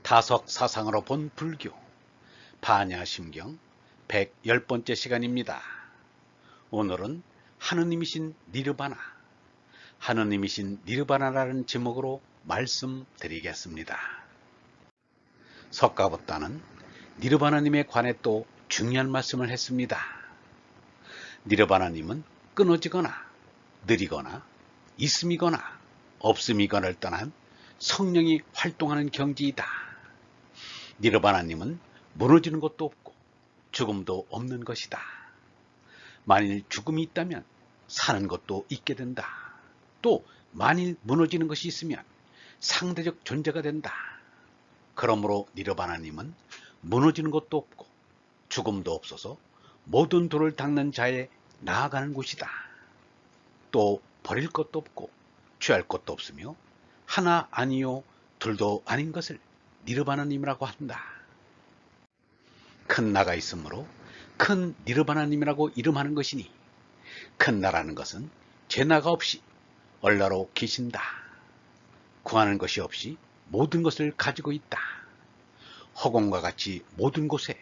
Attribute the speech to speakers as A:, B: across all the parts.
A: 다석 사상으로 본 불교 반야심경 110번째 시간입니다. 오늘은 하느님이신 니르바나, 하느님이신 니르바나라는 제목으로 말씀드리겠습니다. 석가보다는 니르바나님에 관해 또 중요한 말씀을 했습니다. 니르바나님은 끊어지거나 느리거나 있음이거나 없음이거나를 떠난 성령이 활동하는 경지이다. 니르바나님은 무너지는 것도 없고 죽음도 없는 것이다. 만일 죽음이 있다면 사는 것도 있게 된다. 또 만일 무너지는 것이 있으면 상대적 존재가 된다. 그러므로 니르바나님은 무너지는 것도 없고 죽음도 없어서 모든 돌을 닦는 자에 나아가는 곳이다. 또 버릴 것도 없고 취할 것도 없으며 하나 아니요 둘도 아닌 것을 니르바나님이라고 한다. 큰 나가 있으므로 큰 니르바나님이라고 이름하는 것이니, 큰 나라는 것은 제나가 없이 얼라로 계신다. 구하는 것이 없이 모든 것을 가지고 있다. 허공과 같이 모든 곳에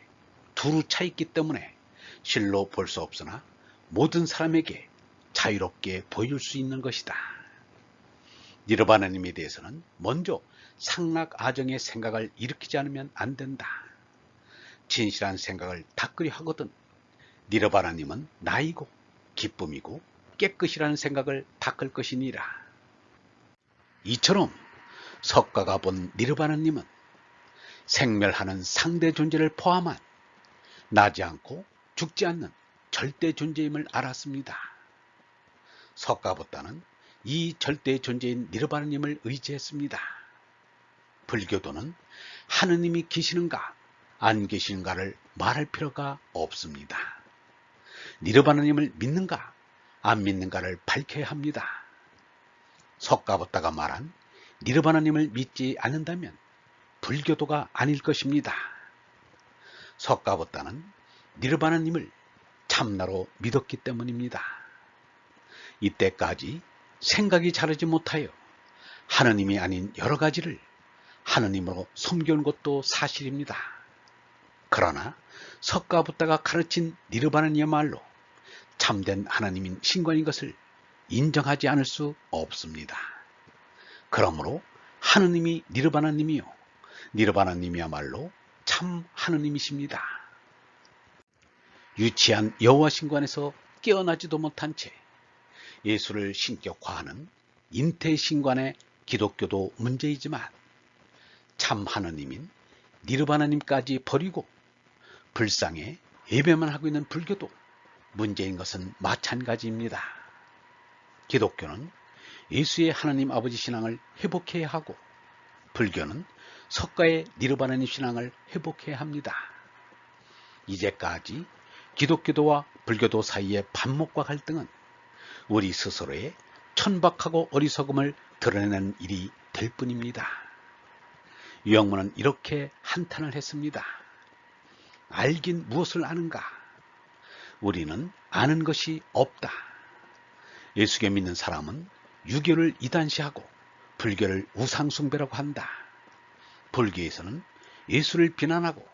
A: 두루 차 있기 때문에 실로 볼 수 없으나 모든 사람에게 자유롭게 보일 수 있는 것이다. 니르바나님에 대해서는 먼저 상락아정의 생각을 일으키지 않으면 안 된다. 진실한 생각을 닦으려 하거든 니르바나님은 나이고 기쁨이고 깨끗이라는 생각을 닦을 것이니라. 이처럼 석가가 본 니르바나님은 생멸하는 상대 존재를 포함한 나지 않고 죽지 않는 절대 존재임을 알았습니다. 석가보다는 이 절대 존재인 니르바나님을 의지했습니다. 불교도는 하느님이 계시는가 안 계시는가를 말할 필요가 없습니다. 니르바나님을 믿는가 안 믿는가를 밝혀야 합니다. 석가보다가 말한 니르바나님을 믿지 않는다면 불교도가 아닐 것입니다. 석가보다는 니르바나님을 참나로 믿었기 때문입니다. 이때까지 생각이 자르지 못하여 하느님이 아닌 여러 가지를 하느님으로 섬겨온 것도 사실입니다. 그러나 석가부다가 가르친 니르바나님이야말로 참된 하나님인 신관인 것을 인정하지 않을 수 없습니다. 그러므로 하느님이 니르바나님이요 니르바나님이야말로 참 하느님이십니다. 유치한 여호와 신관에서 깨어나지도 못한 채 예수를 신격화하는 인태신관의 기독교도 문제이지만 참 하느님인 니르바나님까지 버리고 불상에 예배만 하고 있는 불교도 문제인 것은 마찬가지입니다. 기독교는 예수의 하나님 아버지 신앙을 회복해야 하고 불교는 석가의 니르바나님 신앙을 회복해야 합니다. 이제까지 기독교도와 불교도 사이의 반목과 갈등은 우리 스스로의 천박하고 어리석음을 드러내는 일이 될 뿐입니다. 유영문은 이렇게 한탄을 했습니다. 알긴 무엇을 아는가? 우리는 아는 것이 없다. 예수교 믿는 사람은 유교를 이단시하고 불교를 우상숭배라고 한다. 불교에서는 예수를 비난하고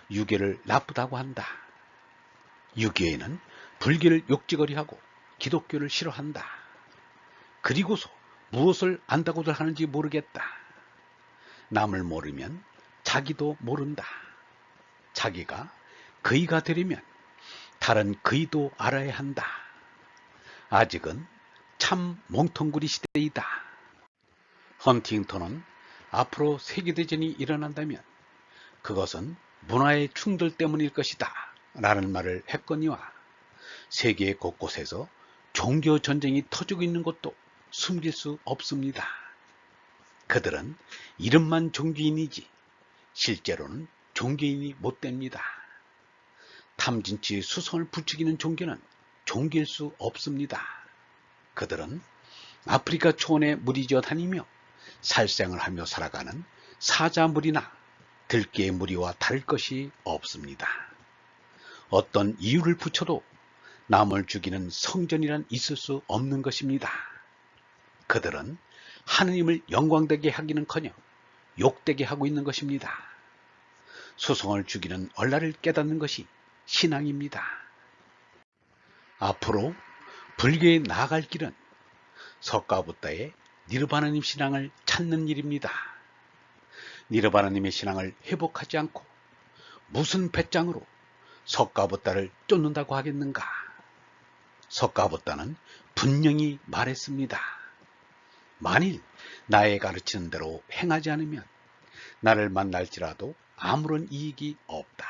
A: 유교를 나쁘다고 한다. 유교에는 불교를 욕지거리하고 기독교를 싫어한다. 그리고서 무엇을 안다고들 하는지 모르겠다. 남을 모르면 자기도 모른다. 자기가 그이가 되려면 다른 그이도 알아야 한다. 아직은 참 몽텅구리 시대이다. 헌팅턴은 앞으로 세계대전이 일어난다면 그것은 문화의 충돌 때문일 것이다 라는 말을 했거니와 세계 곳곳에서 종교 전쟁이 터지고 있는 것도 숨길 수 없습니다. 그들은 이름만 종교인이지 실제로는 종교인이 못 됩니다. 탐진치 수성을 부추기는 종교는 종교일 수 없습니다. 그들은 아프리카 초원에 무리지어 다니며 살생을 하며 살아가는 사자무리나 들깨의 무리와 다를 것이 없습니다. 어떤 이유를 붙여도 남을 죽이는 성전이란 있을 수 없는 것입니다. 그들은 하느님을 영광되게 하기는커녕 욕되게 하고 있는 것입니다. 수성을 죽이는 얼라를 깨닫는 것이 신앙입니다. 앞으로 불교에 나아갈 길은 석가부다의 니르바나님 신앙을 찾는 일입니다. 니르바나님의 신앙을 회복하지 않고 무슨 배짱으로 석가부다를 쫓는다고 하겠는가? 석가부다는 분명히 말했습니다. 만일 나의 가르치는 대로 행하지 않으면 나를 만날지라도 아무런 이익이 없다.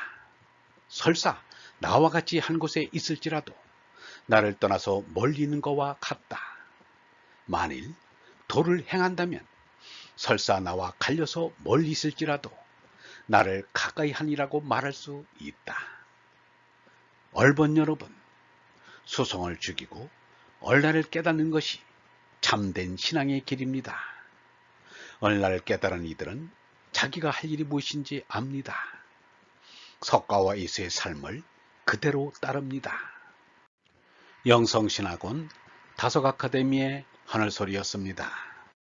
A: 설사 나와 같이 한 곳에 있을지라도 나를 떠나서 멀리 있는 것과 같다. 만일 도를 행한다면 설사 나와 갈려서 멀리 있을지라도 나를 가까이 하니라고 말할 수 있다. 얼번 여러분, 수성을 죽이고 얼라를 깨닫는 것이 참된 신앙의 길입니다. 얼라를 깨달은 이들은 자기가 할 일이 무엇인지 압니다. 석가와 예수의 삶을 그대로 따릅니다. 영성신학원 다속아카데미의 하늘소리였습니다.